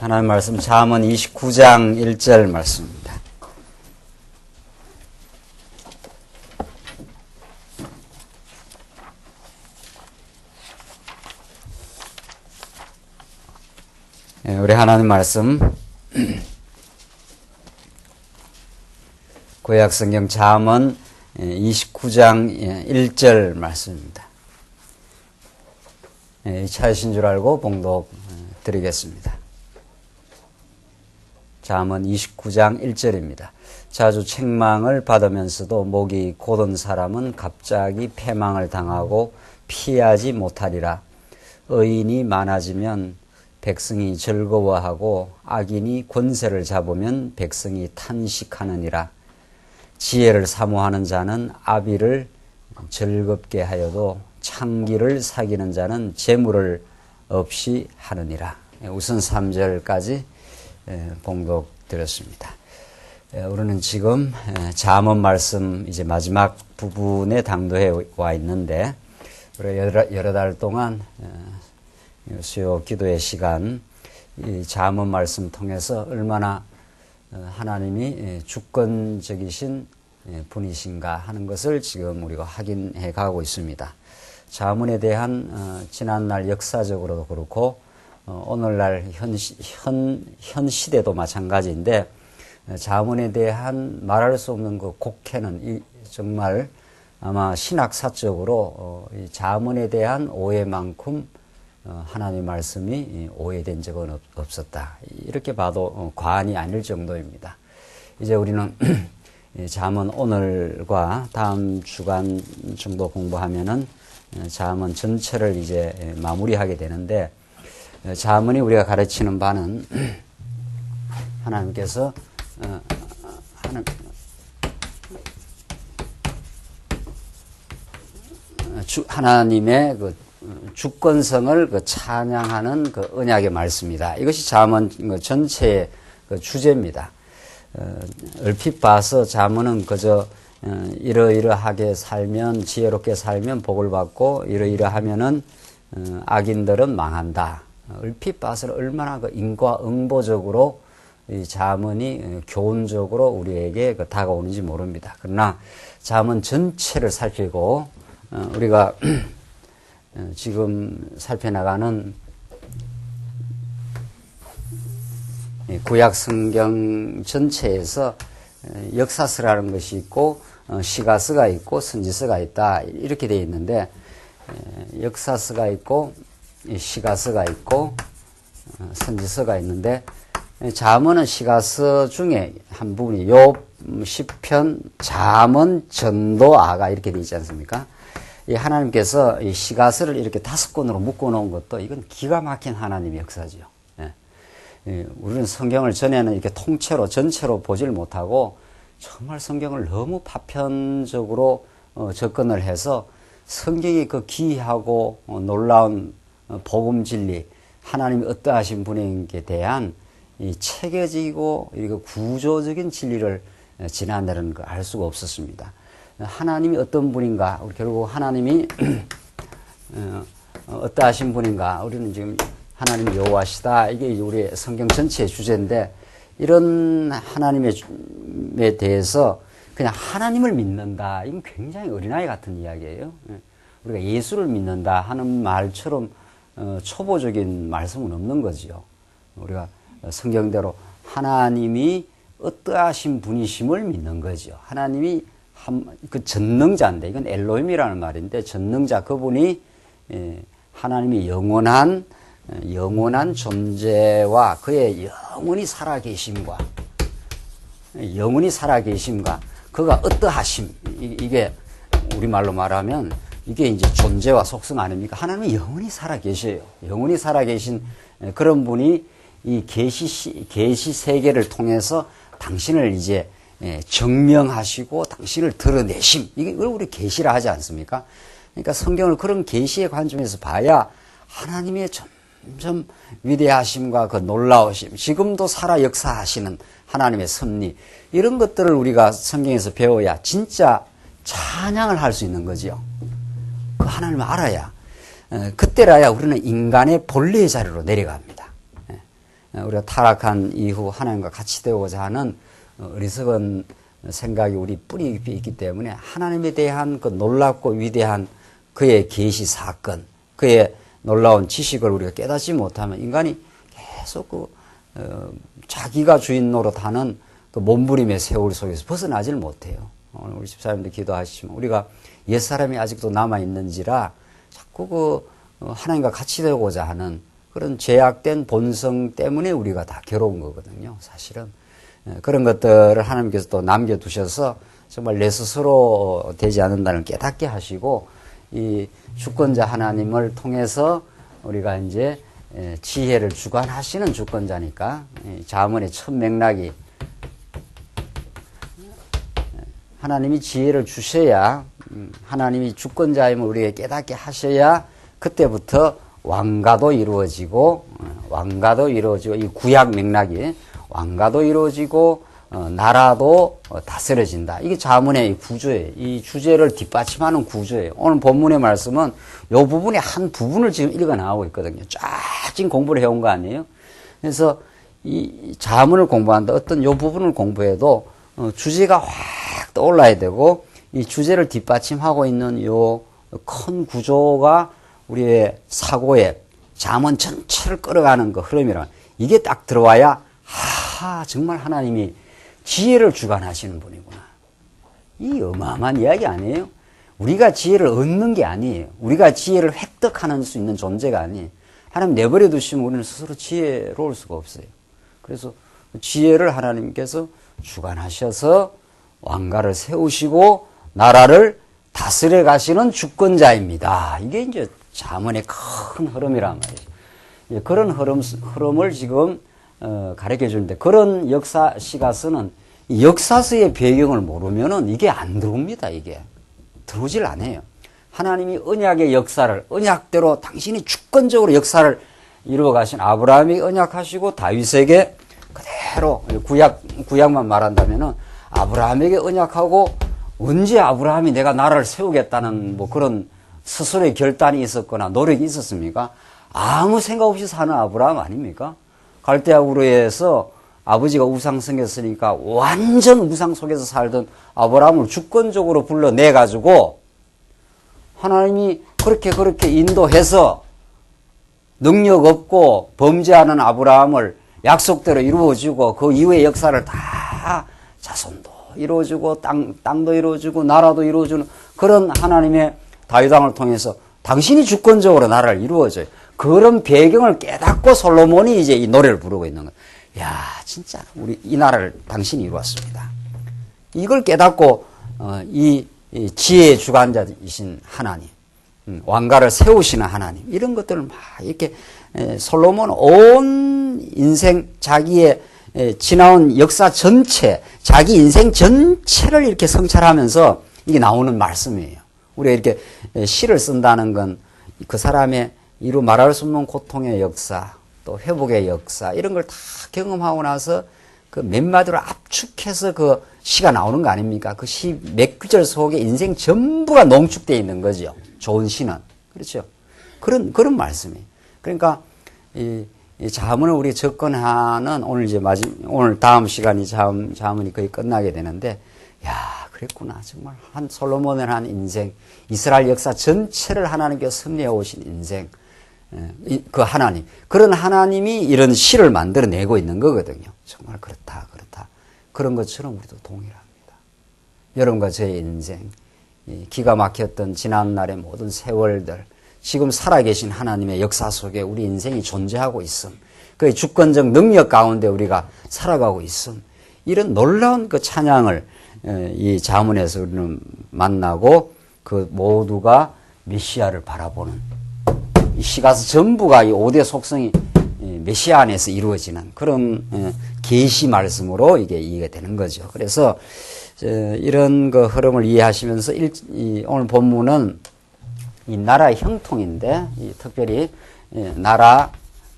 하나님 말씀 잠언 29장 1절 말씀입니다. 우리 하나님 말씀 구약성경 잠언 29장 1절 말씀입니다. 찾으신 줄 알고 봉독 드리겠습니다. 잠언 29장 1절입니다. 자주 책망을 받으면서도 목이 곧은 사람은 갑자기 패망을 당하고 피하지 못하리라. 의인이 많아지면 백성이 즐거워하고 악인이 권세를 잡으면 백성이 탄식하느니라. 지혜를 사모하는 자는 아비를 즐겁게 하여도 창기를 사귀는 자는 재물을 없이 하느니라. 우선 3절까지 봉독 드렸습니다. 우리는 지금 잠언 말씀 이제 마지막 부분에 당도해 와 있는데 우리 여러 달 동안 수요 기도의 시간 이 잠언 말씀 통해서 얼마나 하나님이 주권적이신 분이신가 하는 것을 지금 우리가 확인해 가고 있습니다. 잠언에 대한 지난날 역사적으로도 그렇고 오늘날 현 시대도 마찬가지인데 잠언에 대한 말할 수 없는 그 곡해는 정말 아마 신학사적으로 이 잠언에 대한 오해만큼 하나님의 말씀이 오해된 적은 없었다. 이렇게 봐도 과언이 아닐 정도입니다. 이제 우리는 잠언 오늘과 다음 주간 정도 공부하면은 잠언 전체를 이제 마무리하게 되는데 잠언이 우리가 가르치는 바는 하나님께서 하나님의 그 주권성을 그 찬양하는 그 언약의 말씀이다. 이것이 잠언 전체의 그 주제입니다. 얼핏 봐서 잠언은 그저 이러이러하게 살면 지혜롭게 살면 복을 받고 이러이러하면은 악인들은 망한다. 얼핏 봐서 얼마나 그 인과응보적으로 이 잠언이 교훈적으로 우리에게 그 다가오는지 모릅니다. 그러나 잠언 전체를 살피고 우리가 지금 살펴나가는 구약 성경 전체에서 역사서라는 것이 있고 시가서가 있고 선지서가 있다 이렇게 되어 있는데 역사서가 있고 시가서가 있고 선지서가 있는데 잠언은 시가서 중에 한 부분이 욥, 시편, 잠언, 전도, 아가 이렇게 되어 있지 않습니까? 이 하나님께서 이 시가서를 이렇게 5권으로 묶어놓은 것도 이건 기가 막힌 하나님의 역사지요. 우리는 성경을 전에는 이렇게 통째로 전체로 보질 못하고 정말 성경을 너무 파편적으로 접근을 해서 성경이 그 기이하고 놀라운 복음 진리, 하나님이 어떠하신 분에게 대한 이 체계적이고 이거 구조적인 진리를 지나내는 걸 알 수가 없었습니다. 하나님이 어떤 분인가, 결국 하나님이 어떠하신 분인가, 우리는 지금 하나님 여호와시다. 이게 우리 성경 전체의 주제인데 이런 하나님에 대해서 그냥 하나님을 믿는다. 이건 굉장히 어린아이 같은 이야기예요. 우리가 예수를 믿는다 하는 말처럼 초보적인 말씀은 없는 거지요. 우리가 성경대로 하나님이 어떠하신 분이심을 믿는 거죠. 하나님이 그 전능자인데 이건 엘로힘이라는 말인데 전능자 그분이 하나님이 영원한 존재와 그의 영원히 살아계심과 그가 어떠하심 이게 우리말로 말하면 이게 이제 존재와 속성 아닙니까? 하나님이 영원히 살아계셔요. 영원히 살아계신 그런 분이 이 계시 세계를 통해서 당신을 이제 증명하시고 당신을 드러내심 이걸 우리 계시라 하지 않습니까? 그러니까 성경을 그런 계시의 관점에서 봐야 하나님의 점점 위대하심과 그 놀라우심, 지금도 살아 역사하시는 하나님의 섭리 이런 것들을 우리가 성경에서 배워야 진짜 찬양을 할 수 있는 거지요. 그 하나님을 알아야 그때라야 우리는 인간의 본래의 자리로 내려갑니다. 우리가 타락한 이후 하나님과 같이 되고자 하는 어리석은 생각이 우리 뿌리 깊이 있기 때문에 하나님에 대한 그 놀랍고 위대한 그의 계시 사건, 그의 놀라운 지식을 우리가 깨닫지 못하면 인간이 계속 자기가 주인 노릇하는 그 몸부림의 세월 속에서 벗어나질 못해요. 오늘 우리 집사님도 기도하시지만 우리가 옛사람이 아직도 남아있는지라 자꾸 하나님과 같이 되고자 하는 그런 죄악된 본성 때문에 우리가 다 괴로운 거거든요, 사실은. 그런 것들을 하나님께서 또 남겨두셔서 정말 내 스스로 되지 않는다는 깨닫게 하시고 이 주권자 하나님을 통해서 우리가 이제 지혜를 주관하시는 주권자니까 잠언의 첫 맥락이 하나님이 지혜를 주셔야 하나님이 주권자임을 우리에게 깨닫게 하셔야 그때부터 왕가도 이루어지고 이 구약 맥락이 왕가도 이루어지고 나라도 다스려진다. 이게 잠언의 구조예요. 이 주제를 뒷받침하는 구조예요. 오늘 본문의 말씀은 이 부분의 한 부분을 지금 읽어 나가고 있거든요. 쫙 지금 공부를 해온 거 아니에요? 그래서 이 잠언을 공부한다. 어떤 이 부분을 공부해도 주제가 확 떠올라야 되고 이 주제를 뒷받침하고 있는 이 큰 구조가 우리의 사고에 잠언 전체를 끌어가는 그 흐름이라 이게 딱 들어와야 정말 하나님이 지혜를 주관하시는 분이구나. 이 어마어마한 이야기 아니에요? 우리가 지혜를 얻는 게 아니에요. 우리가 지혜를 획득하는 수 있는 존재가 아니에요. 하나님 내버려 두시면 우리는 스스로 지혜로울 수가 없어요. 그래서 지혜를 하나님께서 주관하셔서 왕가를 세우시고 나라를 다스려 가시는 주권자입니다. 이게 이제 잠언의 큰 흐름이란 말이죠. 그런 흐름을 지금 가르쳐 주는데 그런 역사 시가서는 역사서의 배경을 모르면은 이게 안 들어옵니다. 이게 들어오질 않아요. 하나님이 언약의 역사를 언약대로 당신이 주권적으로 역사를 이루어 가신 아브라함이 언약하시고 다윗에게 그대로 구약만 말한다면은 아브라함에게 언약하고 언제 아브라함이 내가 나라를 세우겠다는 뭐 그런 스스로의 결단이 있었거나 노력이 있었습니까? 아무 생각 없이 사는 아브라함 아닙니까? 갈대아 우르에서 아버지가 우상 섬겼으니까 완전 우상 속에서 살던 아브라함을 주권적으로 불러내가지고 하나님이 그렇게 인도해서 능력 없고 범죄하는 아브라함을 약속대로 이루어주고 그 이후의 역사를 다 자손도 이루어주고 땅도 이루어주고 나라도 이루어주는 그런 하나님의 다윗왕을 통해서 당신이 주권적으로 나라를 이루어줘요. 그런 배경을 깨닫고 솔로몬이 이제 이 노래를 부르고 있는 거예요. 야, 진짜 우리 이 나라를 당신이 이루었습니다. 이걸 깨닫고 이 지혜의 주관자이신 하나님, 왕가를 세우시는 하나님, 이런 것들을 막 이렇게 솔로몬은 온 인생 자기의 지나온 역사 전체, 자기 인생 전체를 이렇게 성찰하면서 이게 나오는 말씀이에요. 우리가 이렇게 시를 쓴다는 건 그 사람의 이루 말할 수 없는 고통의 역사, 또 회복의 역사, 이런 걸 다 경험하고 나서 그 몇 마디로 압축해서 그 시가 나오는 거 아닙니까? 그 시 몇 구절 속에 인생 전부가 농축되어 있는 거죠. 좋은 시는. 그렇죠. 그런 말씀이에요. 그러니까, 이 잠언을 우리 접근하는 오늘 다음 시간이 잠언이 거의 끝나게 되는데, 야, 그랬구나. 정말 한 솔로몬의 한 인생, 이스라엘 역사 전체를 하나님께서 섭리해 오신 인생, 그 하나님, 그런 하나님이 이런 시를 만들어내고 있는 거거든요. 정말 그렇다. 그런 것처럼 우리도 동일합니다. 여러분과 저의 인생, 기가 막혔던 지난날의 모든 세월들, 지금 살아계신 하나님의 역사 속에 우리 인생이 존재하고 있음, 그의 주권적 능력 가운데 우리가 살아가고 있음, 이런 놀라운 그 찬양을 이 잠언에서 우리는 만나고 그 모두가 메시아를 바라보는 이 시가서 전부가 이 5대 속성이 메시아 안에서 이루어지는 그런 계시 말씀으로 이게 이해가 되는 거죠. 그래서 이런 그 흐름을 이해하시면서 오늘 본문은 이 나라의 형통인데 특별히 나라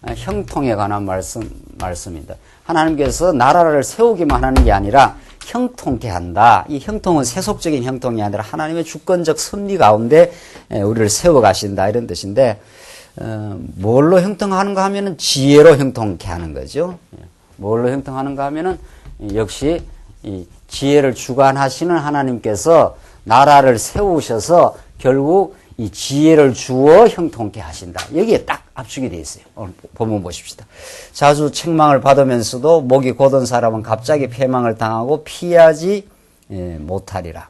형통에 관한 말씀입니다. 하나님께서 나라를 세우기만 하는 게 아니라 형통케 한다. 이 형통은 세속적인 형통이 아니라 하나님의 주권적 섭리 가운데 우리를 세워가신다 이런 뜻인데 뭘로 형통하는가 하면은 지혜로 형통케 하는 거죠. 뭘로 형통하는가 하면은 역시 이 지혜를 주관하시는 하나님께서 나라를 세우셔서 결국 이 지혜를 주어 형통케 하신다. 여기에 딱 압축이 되어 있어요. 오늘 본문 보십시다. 자주 책망을 받으면서도 목이 곧은 사람은 갑자기 패망을 당하고 피하지 못하리라.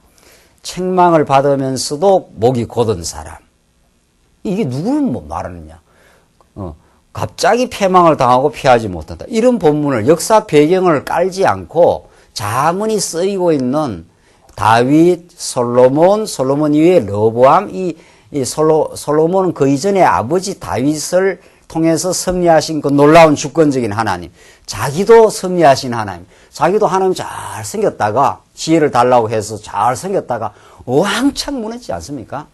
책망을 받으면서도 목이 곧은 사람. 이게 누구를 말하느냐? 갑자기 패망을 당하고 피하지 못한다. 이런 본문을 역사 배경을 깔지 않고 자문이 쓰이고 있는 다윗, 솔로몬 이후에 르호보암, 솔로몬은 그 이전에 아버지 다윗을 통해서 섭리하신 그 놀라운 주권적인 하나님, 자기도 섭리하신 하나님, 자기도 하나님 잘 생겼다가 지혜를 달라고 해서 잘 생겼다가 왕창 무너지지 않습니까?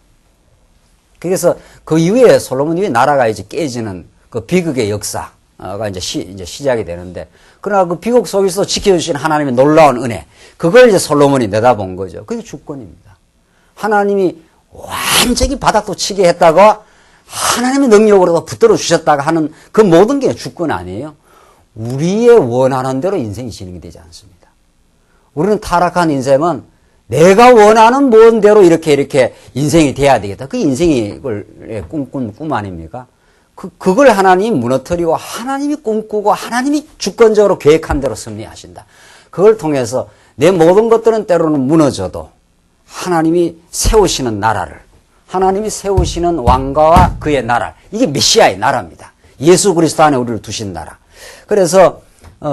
그래서 그 이후에 솔로몬 이후에 나라가 이제 깨지는 그 비극의 역사가 이제 시작이 되는데, 그러나 그 비극 속에서 지켜주신 하나님의 놀라운 은혜, 그걸 이제 솔로몬이 내다본 거죠. 그게 주권입니다. 하나님이 완전히 바닥도 치게 했다가 하나님의 능력으로도 붙들어 주셨다가 하는 그 모든 게 주권 아니에요. 우리의 원하는 대로 인생이 진행이 되지 않습니다. 우리는 타락한 인생은 내가 원하는 뭔대로 이렇게 인생이 돼야 되겠다. 그게 인생이 꿈꾼 꿈 아닙니까? 그걸 하나님이 무너뜨리고 하나님이 꿈꾸고 하나님이 주권적으로 계획한 대로 섭리하신다. 그걸 통해서 내 모든 것들은 때로는 무너져도 하나님이 세우시는 나라를, 하나님이 세우시는 왕가와 그의 나라, 이게 메시아의 나라입니다. 예수 그리스도 안에 우리를 두신 나라. 그래서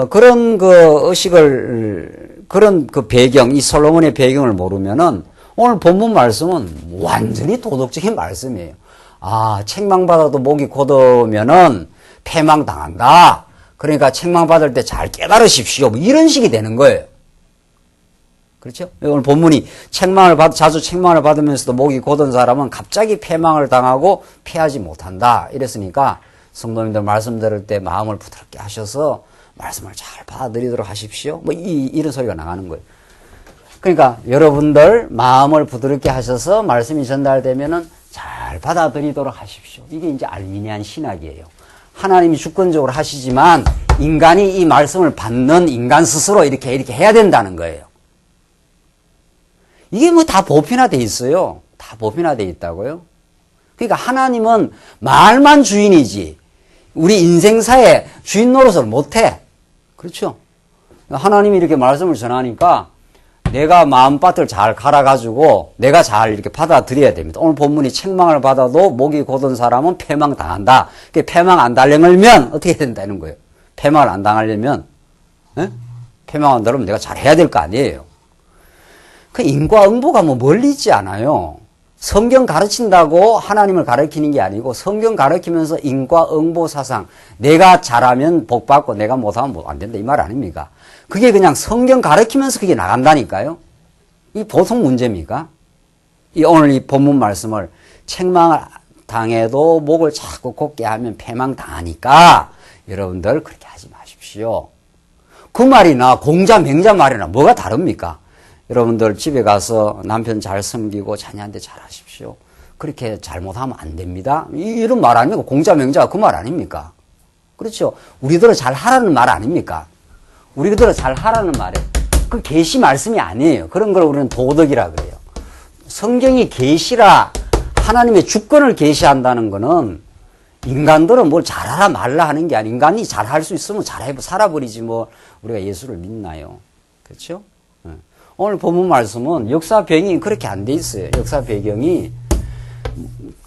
그런 그 의식을, 그런 그 배경, 이 솔로몬의 배경을 모르면은 오늘 본문 말씀은 완전히 도덕적인 말씀이에요. 아, 책망받아도 목이 곧으면은 패망당한다. 그러니까 책망받을 때 잘 깨달으십시오. 뭐 이런 식이 되는 거예요. 그렇죠? 오늘 본문이 자주 책망을 받으면서도 목이 곧은 사람은 갑자기 패망을 당하고 피하지 못한다. 이랬으니까 성도님들 말씀 들을 때 마음을 부드럽게 하셔서 말씀을 잘 받아들이도록 하십시오. 뭐 이런 소리가 나가는 거예요. 그러니까 여러분들 마음을 부드럽게 하셔서 말씀이 전달되면은 잘 받아들이도록 하십시오. 이게 이제 알미니안 신학이에요. 하나님이 주권적으로 하시지만 인간이 이 말씀을 받는 인간 스스로 이렇게 해야 된다는 거예요. 이게 뭐 다 보편화되어 있어요. 다 보편화되어 있다고요. 그러니까 하나님은 말만 주인이지 우리 인생사의 주인 노릇을 못해. 그렇죠? 하나님이 이렇게 말씀을 전하니까 내가 마음밭을 잘 갈아가지고 내가 잘 이렇게 받아들여야 됩니다. 오늘 본문이 책망을 받아도 목이 곧은 사람은 패망 당한다. 패망 안 당하려면 어떻게 된다는 거예요? 패망을 안 당하려면, 패망 안 당하면 내가 잘 해야 될 거 아니에요. 그 인과응보가 뭐 멀리 있지 않아요. 성경 가르친다고 하나님을 가르치는 게 아니고 성경 가르치면서 인과응보 사상, 내가 잘하면 복 받고 내가 못하면 안 된다 이 말 아닙니까? 그게 그냥 성경 가르치면서 그게 나간다니까요. 이 보통 문제입니까? 오늘 이 본문 말씀을 책망을 당해도 목을 자꾸 곧게 하면 패망 당하니까 여러분들 그렇게 하지 마십시오. 그 말이나 공자 맹자 말이나 뭐가 다릅니까? 여러분들 집에 가서 남편 잘 섬기고 자녀한테 잘 하십시오. 그렇게 잘못하면 안 됩니다. 이런 말 아닙니까? 공자 맹자가 그 말 아닙니까? 그렇죠? 우리들은 잘 하라는 말 아닙니까? 우리들은 잘 하라는 말이에요. 그 계시 말씀이 아니에요. 그런 걸 우리는 도덕이라 그래요. 성경이 계시라 하나님의 주권을 계시한다는 거는 인간들은 뭘 잘하라 말라 하는 게 아니고 인간이 잘할 수 있으면 잘해 살아버리지 뭐 우리가 예수를 믿나요? 그렇죠? 오늘 본문 말씀은 역사 배경이 그렇게 안 돼 있어요. 역사 배경이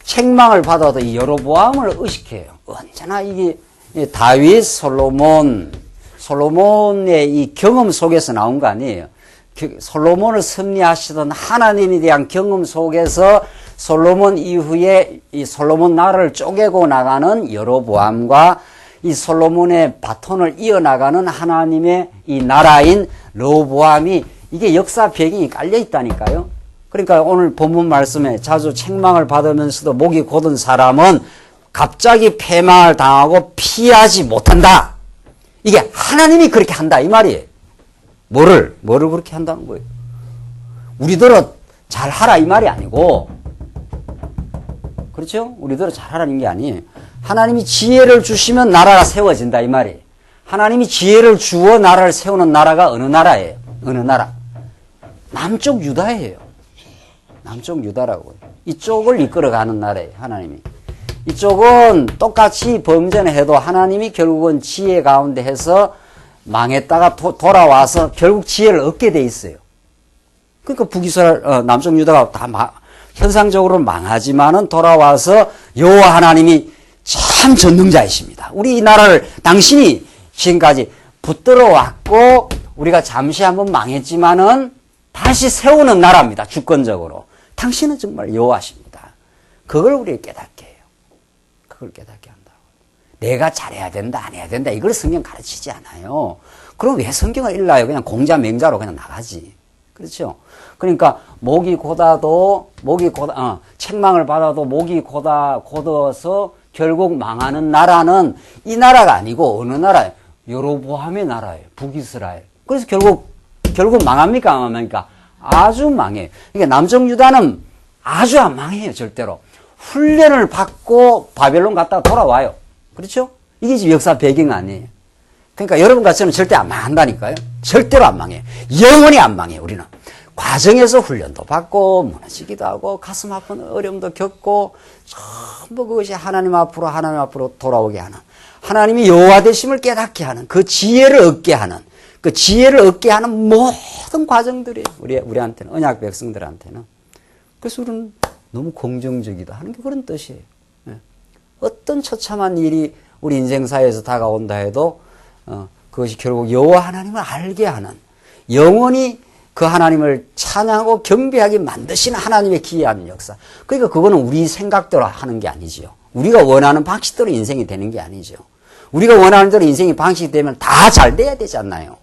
책망을 받아도 이 여로보암을 의식해요. 언제나 이게 다윗, 솔로몬의 이 경험 속에서 나온 거 아니에요. 솔로몬을 섭리하시던 하나님에 대한 경험 속에서 솔로몬 이후에 이 솔로몬 나라를 쪼개고 나가는 여로보암과 이 솔로몬의 바톤을 이어나가는 하나님의 이 나라인 르호보암이 이게 역사 배경이 깔려 있다니까요. 그러니까 오늘 본문 말씀에 자주 책망을 받으면서도 목이 곧은 사람은 갑자기 패망을 당하고 피하지 못한다. 이게 하나님이 그렇게 한다 이 말이에요. 뭐를 그렇게 한다는 거예요? 우리들은 잘하라 이 말이 아니고, 그렇죠? 우리들은 잘하라는 게 아니에요. 하나님이 지혜를 주시면 나라가 세워진다 이 말이에요. 하나님이 지혜를 주어 나라를 세우는 나라가 어느 나라예요? 어느 나라? 남쪽 유다예요. 남쪽 유다라고요. 이쪽을 이끌어가는 나라예요. 하나님이. 이쪽은 똑같이 범죄는 해도 하나님이 결국은 지혜 가운데 해서 망했다가 돌아와서 결국 지혜를 얻게 돼 있어요. 그러니까 북이스라엘, 남쪽 유다가 다 현상적으로 망하지만은 돌아와서 여호와 하나님이 참 전능자이십니다. 우리 이 나라를 당신이 지금까지 붙들어 왔고 우리가 잠시 한번 망했지만은 다시 세우는 나라입니다. 주권적으로. 당신은 정말 여호와십니다. 그걸 우리가 깨닫게 해요. 그걸 깨닫게 한다고. 내가 잘해야 된다, 안 해야 된다. 이걸 성경 가르치지 않아요. 그럼 왜 성경을 읽나요? 그냥 공자 맹자로 그냥 나가지. 그렇죠? 그러니까 책망을 받아도 목이 곧어서 결국 망하는 나라는 이 나라가 아니고 어느 나라예요? 여로보암의 나라예요. 북이스라엘. 그래서 결국 망합니까? 안 망합니까? 아주 망해요. 그러니까 남쪽 유다는 아주 안 망해요. 절대로. 훈련을 받고 바벨론 갔다가 돌아와요. 그렇죠? 이게 지금 역사 배경 아니에요. 그러니까 여러분과 저는 절대 안 망한다니까요. 절대로 안 망해요. 영원히 안 망해요. 우리는. 과정에서 훈련도 받고 무너지기도 하고 가슴 아픈 어려움도 겪고 전부 그것이 하나님 앞으로 돌아오게 하는 하나님이 여호와 되심을 깨닫게 하는 그 지혜를 얻게 하는 그 지혜를 얻게 하는 모든 과정들이 우리한테는 언약 백성들한테는. 그래서 우리는 너무 긍정적이다 하는 게 그런 뜻이에요. 어떤 처참한 일이 우리 인생사에서 다가온다 해도 그것이 결국 여호와 하나님을 알게 하는 영원히 그 하나님을 찬양하고 경배하게 만드시는 하나님의 기이한 역사. 그러니까 그거는 우리 생각대로 하는 게 아니지요. 우리가 원하는 방식대로 인생이 되는 게 아니죠. 우리가 원하는 대로 인생이 방식이 되면 다 잘 돼야 되지 않나요?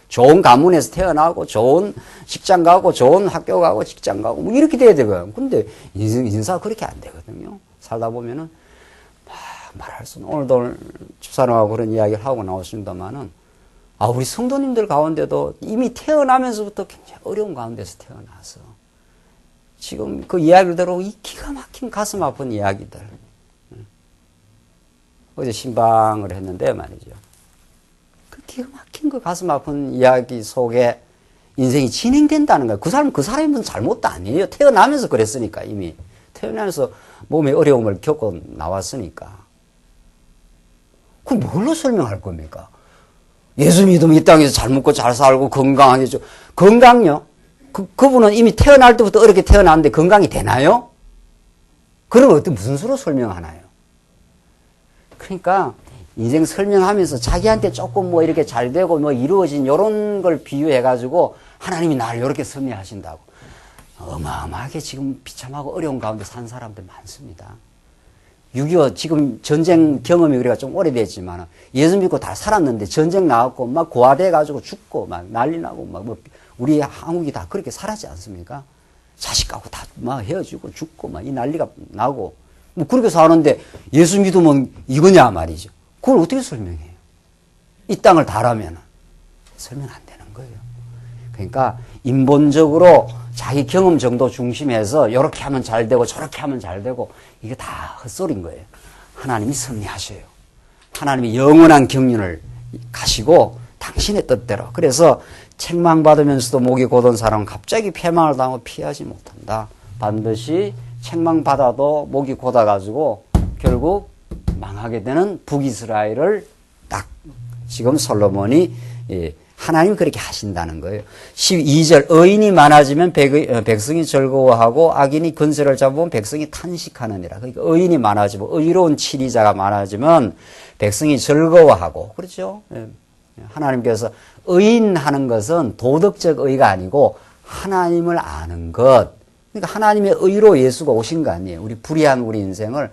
좋은 가문에서 태어나고 좋은 직장 가고 좋은 학교 가고 직장 가고 뭐 이렇게 돼야 되고요. 근데 인사가 그렇게 안 되거든요. 살다 보면은 말할 수는 오늘도 집사람하고 그런 이야기를 하고 나왔습니다만은 우리 성도님들 가운데도 이미 태어나면서부터 굉장히 어려운 가운데서 태어나서 지금 그 이야기를 들어 이 기가 막힌 가슴 아픈 이야기들. 어제 신방을 했는데 말이죠. 그 기가 막힌 그 가슴 아픈 이야기 속에 인생이 진행된다는 거예요. 그 사람은 잘못도 아니에요. 태어나면서 그랬으니까 이미. 태어나면서 몸의 어려움을 겪고 나왔으니까. 그럼 뭘로 설명할 겁니까? 예수 믿으면 이 땅에서 잘 먹고 잘 살고 건강하게 건강요? 그분은 이미 태어날 때부터 어렵게 태어났는데 건강이 되나요? 그럼 무슨 수로 설명하나요? 그러니까 인생 설명하면서 자기한테 조금 뭐 이렇게 잘 되고 뭐 이루어진 이런 걸 비유해가지고 하나님이 나를 이렇게 섭리하신다고. 어마어마하게 지금 비참하고 어려운 가운데 산 사람들 많습니다. 6.25 지금 전쟁 경험이 우리가 좀 오래됐지만 예수 믿고 다 살았는데 전쟁 나왔고 막 고아돼가지고 죽고 막 난리 나고 막 뭐 우리 한국이 다 그렇게 살았지 않습니까? 자식하고 다 막 헤어지고 죽고 막 이 난리가 나고 뭐 그렇게 사는데 예수 믿으면 이거냐 말이죠. 그걸 어떻게 설명해요? 이 땅을 다라면 설명 안 되는 거예요. 그러니까 인본적으로 자기 경험 정도 중심에서 이렇게 하면 잘 되고 저렇게 하면 잘 되고 이게 다 헛소리인 거예요. 하나님이 섭리하셔요. 하나님이 영원한 경륜을 가시고 당신의 뜻대로. 그래서 책망받으면서도 목이 곧은 사람은 갑자기 패망을 당하고 피하지 못한다. 반드시 책망받아도 목이 곧아가지고 결국 망하게 되는 북이스라엘을 딱 지금 솔로몬이 하나님이 그렇게 하신다는 거예요. 12절 의인이 많아지면 백성이 즐거워하고 악인이 근세를 잡으면 백성이 탄식하느니라. 그러니까 의인이 많아지고 의로운 치리자가 많아지면 백성이 즐거워하고 그렇죠. 하나님께서 의인하는 것은 도덕적 의가 아니고 하나님을 아는 것. 그러니까 하나님의 의로 예수가 오신 거 아니에요. 우리 불의한 우리 인생을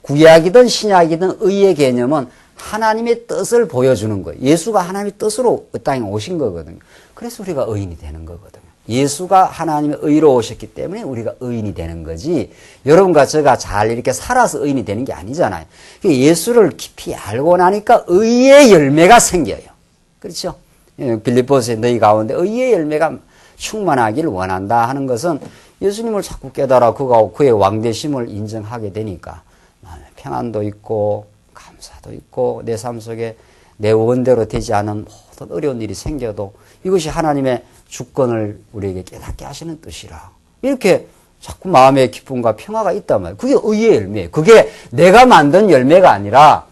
구약이든 신약이든 의의 개념은 하나님의 뜻을 보여주는 거예요. 예수가 하나님의 뜻으로 이 땅에 오신 거거든요. 그래서 우리가 의인이 되는 거거든요. 예수가 하나님의 의로 오셨기 때문에 우리가 의인이 되는 거지 여러분과 제가 잘 이렇게 살아서 의인이 되는 게 아니잖아요. 예수를 깊이 알고 나니까 의의 열매가 생겨요. 그렇죠? 빌립보서에 너희 가운데 의의 열매가 충만하기를 원한다 하는 것은 예수님을 자꾸 깨달아 그의 왕되심을 인정하게 되니까 평안도 있고 감사도 있고 내 삶 속에 내 원대로 되지 않은 모든 어려운 일이 생겨도 이것이 하나님의 주권을 우리에게 깨닫게 하시는 뜻이라. 이렇게 자꾸 마음의 기쁨과 평화가 있단 말이에요. 그게 의의 열매예요. 그게 내가 만든 열매가 아니라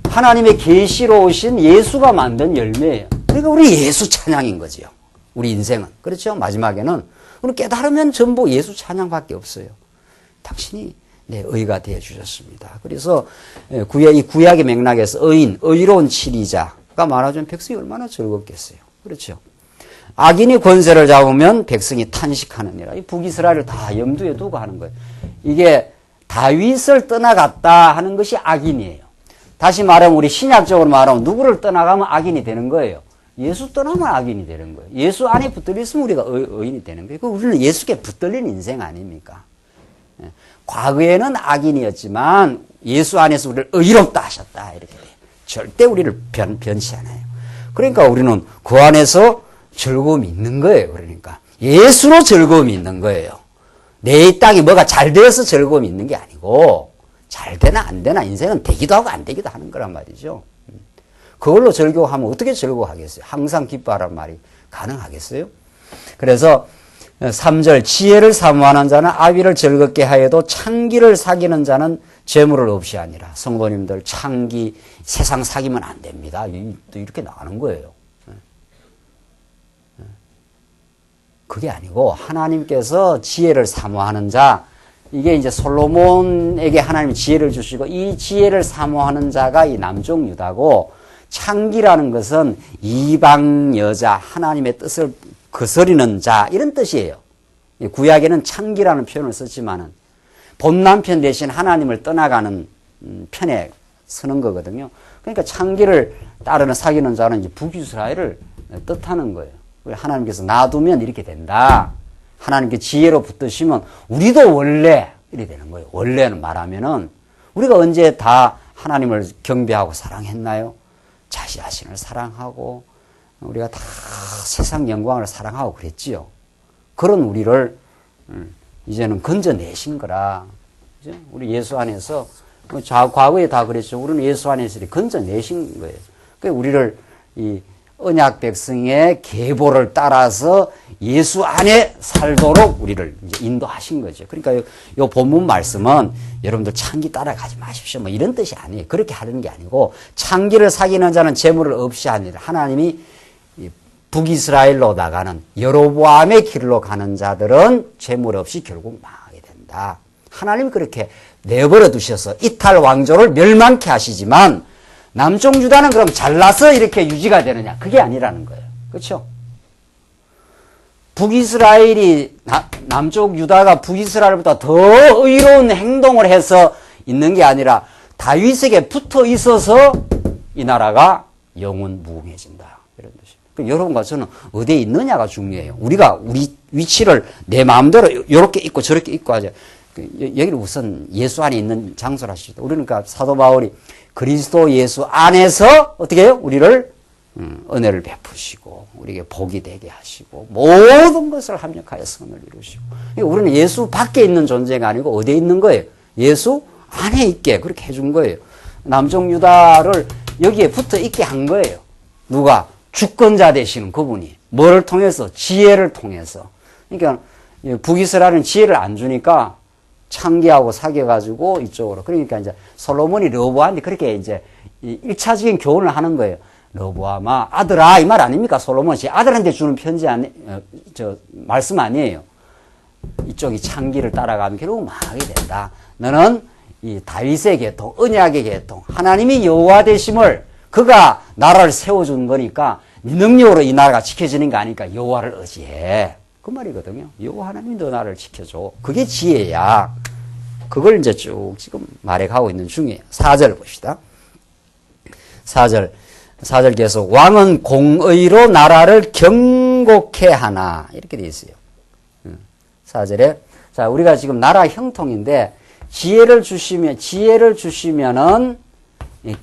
하나님의 계시로 오신 예수가 만든 열매예요. 그러니까 우리 예수 찬양인 거지요. 우리 인생은. 그렇죠? 마지막에는 우리 깨달으면 전부 예수 찬양밖에 없어요. 당신이 내 의가 되어 주셨습니다. 그래서 이 구약의 맥락에서 의로운 치리자가 많아지면 백성이 얼마나 즐겁겠어요. 그렇죠? 악인이 권세를 잡으면 백성이 탄식하느니라. 이 북이스라엘을 다 염두에 두고 하는 거예요. 이게 다윗을 떠나갔다 하는 것이 악인이에요. 다시 말하면 우리 신약적으로 말하면 누구를 떠나가면 악인이 되는 거예요. 예수 떠나면 악인이 되는 거예요. 예수 안에 붙들려 있으면 우리가 의인이 되는 거예요. 우리는 예수께 붙들린 인생 아닙니까? 과거에는 악인이었지만 예수 안에서 우리를 의롭다 하셨다. 이렇게 돼요. 절대 우리를 변치 않아요. 그러니까 우리는 그 안에서 즐거움이 있는 거예요. 그러니까 예수로 즐거움이 있는 거예요. 내 땅이 뭐가 잘 되어서 즐거움이 있는 게 아니고 잘 되나 안 되나 인생은 되기도 하고 안 되기도 하는 거란 말이죠. 그걸로 즐거워하면 어떻게 즐거워하겠어요? 항상 기뻐하란 말이 가능하겠어요? 그래서 3절 지혜를 사모하는 자는 아비를 즐겁게 하여도 창기를 사귀는 자는 재물을 없이 하니라. 성도님들 창기 세상 사귀면 안 됩니다. 이렇게 나가는 거예요. 그게 아니고 하나님께서 지혜를 사모하는 자, 이게 이제 솔로몬에게 하나님이 지혜를 주시고 이 지혜를 사모하는 자가 이 남쪽 유다고, 창기라는 것은 이방 여자, 하나님의 뜻을 거스리는 자, 이런 뜻이에요. 구약에는 창기라는 표현을 썼지만은 본 남편 대신 하나님을 떠나가는 편에 쓰는 거거든요. 그러니까 창기를 따르는 사귀는 자는 이제 북이스라엘을 뜻하는 거예요. 하나님께서 놔두면 이렇게 된다. 하나님께 지혜로 붙드시면 우리도 원래 이렇게 되는 거예요. 원래는 말하면은 우리가 언제 다 하나님을 경배하고 사랑했나요? 자신을 사랑하고 우리가 다 세상 영광을 사랑하고 그랬지요. 그런 우리를 이제는 건져내신 거라. 그죠? 우리 예수 안에서 과거에 다 그랬죠. 우리는 예수 안에서 건져내신 거예요. 그러니까 우리를 이 언약 백성의 계보를 따라서 예수 안에 살도록 우리를 이제 인도하신 거죠. 그러니까 요 본문 말씀은 여러분들 창기 따라가지 마십시오. 뭐 이런 뜻이 아니에요. 그렇게 하는 게 아니고 창기를 사귀는 자는 재물을 없이 하니라. 하나님이 북이스라엘로 나가는 여로보암의 길로 가는 자들은 재물 없이 결국 망하게 된다. 하나님이 그렇게 내버려 두셔서 이탈 왕조를 멸망케 하시지만 남쪽 유다는 그럼 잘나서 이렇게 유지가 되느냐? 그게 아니라는 거예요. 그렇죠? 북이스라엘이 남쪽 유다가 북이스라엘보다 더 의로운 행동을 해서 있는 게 아니라 다윗에게 붙어 있어서 이 나라가 영원 무궁해진다. 이런 뜻입니다. 그러니까 여러분과 저는 어디에 있느냐가 중요해요. 우리가 우리 위치를 내 마음대로 이렇게 있고 저렇게 있고 하죠. 여기는 우선 예수 안에 있는 장소라 하시죠. 우리는 그러니까 사도 바울이 그리스도 예수 안에서 어떻게 해요? 우리를 은혜를 베푸시고 우리에게 복이 되게 하시고 모든 것을 합력하여 선을 이루시고. 그러니까 우리는 예수 밖에 있는 존재가 아니고 어디에 있는 거예요? 예수 안에 있게 그렇게 해준 거예요. 남쪽 유다를 여기에 붙어 있게 한 거예요. 누가? 주권자 되시는 그분이. 뭐를 통해서? 지혜를 통해서. 그러니까 북이스라엘은 지혜를 안 주니까 창기하고 사귀어가지고 이쪽으로. 그러니까 이제 솔로몬이 르호보암한테 그렇게 이제 1차적인 교훈을 하는 거예요. 르호보암아, 아들아, 이 말 아닙니까? 솔로몬이 아들한테 주는 편지 말씀 아니에요. 이쪽이 창기를 따라가면 결국 망하게 된다. 너는 이 다윗의 계통, 언약의 계통, 하나님이 여호와 되심을 그가 나라를 세워준 거니까 네 능력으로 이 나라가 지켜지는 거 아니까 여호와를 의지해. 그 말이거든요. 여호와 하나님이 너 나라를 지켜줘. 그게 지혜야. 그걸 이제 쭉 지금 말해가고 있는 중이에요. 4절 봅시다. 4절 계속 왕은 공의로 나라를 경고케 하나 이렇게 돼 있어요. 4절에 자 우리가 지금 나라 형통인데 지혜를 주시면은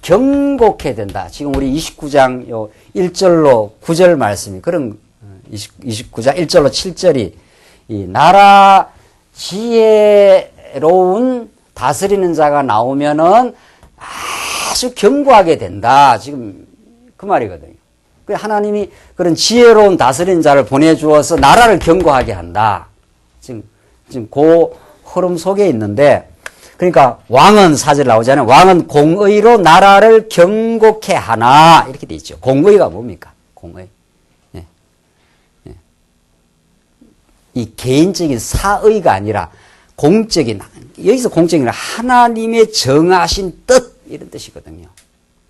경고케 된다. 지금 우리 29장 요 1절로 9절 말씀이 그런 29장 1절로 7절이 이 나라 지혜로운 다스리는 자가 나오면은 아주 견고하게 된다. 지금 그 말이거든요. 하나님이 그런 지혜로운 다스리는 자를 보내주어서 나라를 견고하게 한다. 지금 그 흐름 속에 있는데, 그러니까 왕은 사절 나오잖아요. 왕은 공의로 나라를 견고케 하나. 이렇게 돼 있죠. 공의가 뭡니까? 공의. 예. 예. 이 개인적인 사의가 아니라 공적인, 여기서 공적인 하나님의 정하신 뜻, 이런 뜻이거든요.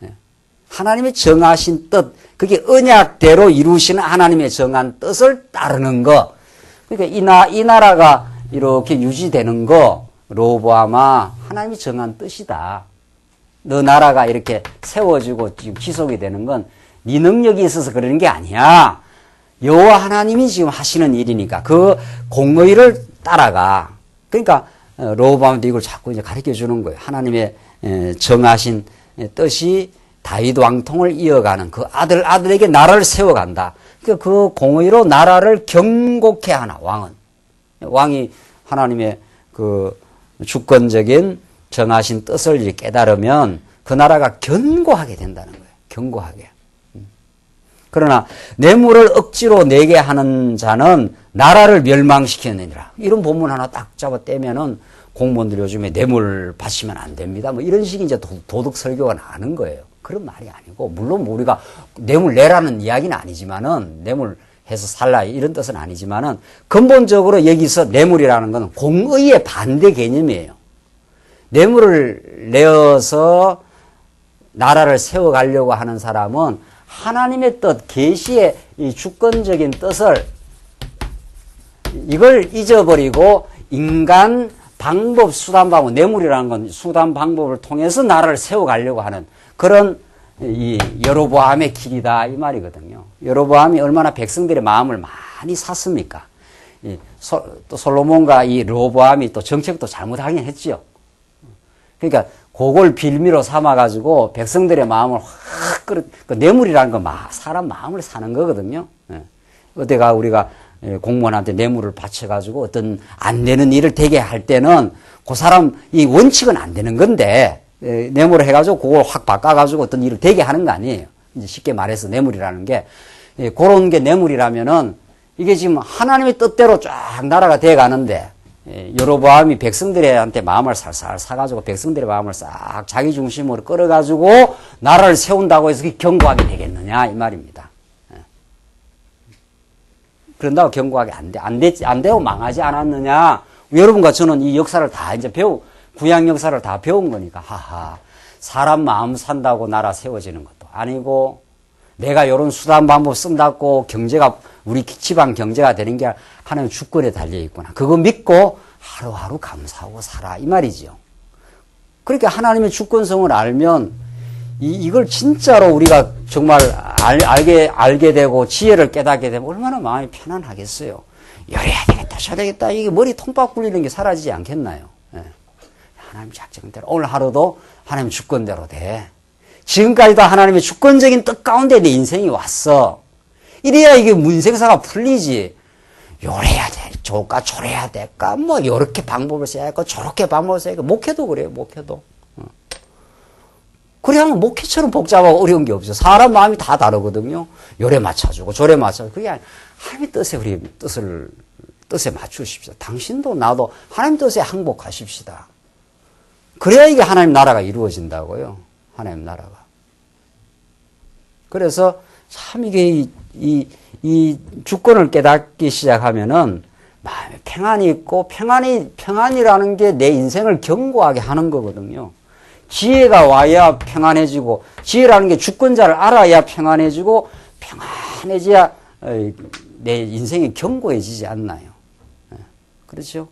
예. 하나님의 정하신 뜻, 그게 언약대로 이루시는 하나님의 정한 뜻을 따르는 거. 그러니까 이 나라가 이렇게 유지되는 거, 로보암아, 하나님이 정한 뜻이다. 너 나라가 이렇게 세워지고 지금 지속이 되는 건 네 능력이 있어서 그러는 게 아니야. 여호와 하나님이 지금 하시는 일이니까 그 공의를 따라가. 그러니까 로보암도 이걸 자꾸 이제 가르쳐 주는 거예요. 하나님의 정하신 뜻이 다윗 왕통을 이어가는 그 아들에게 나라를 세워간다. 그러니까 그 공의로 나라를 견고케 하나, 왕은. 왕이 하나님의 그 주권적인 정하신 뜻을 깨달으면 그 나라가 견고하게 된다는 거예요. 견고하게. 그러나 뇌물을 억지로 내게 하는 자는 나라를 멸망시키느니라. 이런 본문 하나 딱 잡아 떼면은 공무원들 요즘에 뇌물 받으면 안 됩니다. 뭐 이런 식의 이제 도덕 설교가 나는 거예요. 그런 말이 아니고, 물론 우리가 뇌물 내라는 이야기는 아니지만은, 뇌물 해서 살라 이런 뜻은 아니지만은, 근본적으로 여기서 뇌물이라는 건 공의의 반대 개념이에요. 뇌물을 내어서 나라를 세워가려고 하는 사람은 하나님의 뜻, 계시의 이 주권적인 뜻을 이걸 잊어버리고 인간 방법, 수단, 방법, 뇌물이라는 건 수단, 방법을 통해서 나라를 세워가려고 하는 그런 이 여로보암의 길이다 이 말이거든요. 여로보암이 얼마나 백성들의 마음을 많이 샀습니까? 또 솔로몬과 이 로보암이 또 정책도 잘못하긴 했죠. 그러니까 그걸 빌미로 삼아가지고 백성들의 마음을 확 그 뇌물이라는 건 사람 마음을 사는 거거든요. 어디가 우리가 공무원한테 뇌물을 바쳐가지고 어떤 안 되는 일을 되게 할 때는 그 사람 이 원칙은 안 되는 건데 뇌물을 해가지고 그걸 확 바꿔가지고 어떤 일을 되게 하는 거 아니에요. 이제 쉽게 말해서 뇌물이라는 게 그런 게 뇌물이라면은 이게 지금 하나님의 뜻대로 쫙 나라가 돼 가는데 여로보암이 백성들한테 마음을 살살 사가지고 백성들의 마음을 싹 자기 중심으로 끌어가지고 나라를 세운다고 해서 그게 견고하게 되겠느냐 이 말입니다. 그런다고 견고하게 안 되고 망하지 않았느냐. 여러분과 저는 이 역사를 다 이제 구약 역사를 다 배운 거니까, 하하. 사람 마음 산다고 나라 세워지는 것도 아니고, 내가 이런 수단 방법 쓴다고 경제가, 우리 지방 경제가 되는 게 하나님 주권에 달려있구나. 그거 믿고 하루하루 감사하고 살아. 이 말이죠. 그러니까 하나님의 주권성을 알면, 이걸 진짜로 우리가 정말 알게 되고 지혜를 깨닫게 되면 얼마나 마음이 편안하겠어요. 이래야 되겠다, 저래야 되겠다. 이게 머리 통박 굴리는 게 사라지지 않겠나요? 예. 하나님 작정대로. 오늘 하루도 하나님 주권대로 돼. 지금까지도 하나님의 주권적인 뜻 가운데 내 인생이 왔어. 이래야 이게 문생사가 풀리지. 요래야 돼. 좋을까, 저래야 될까. 뭐, 요렇게 방법을 써야 할까, 저렇게 방법을 써야 할까. 목회도 그래요, 목회도. 그래 하면 목회처럼 복잡하고 어려운 게 없어요. 사람 마음이 다 다르거든요. 요래 맞춰주고, 저래 맞춰주고. 그게 아니라 하나님의 뜻에 우리 뜻에 맞추십시오. 당신도 나도 하나님 뜻에 항복하십시다. 그래야 이게 하나님 나라가 이루어진다고요. 하나님 나라가. 그래서 참 이게 이 주권을 깨닫기 시작하면은 마음에 평안이 있고 평안이라는 게 내 인생을 견고하게 하는 거거든요. 지혜가 와야 평안해지고 지혜라는 게 주권자를 알아야 평안해지고 평안해져야 내 인생이 견고해지지 않나요? 그렇죠?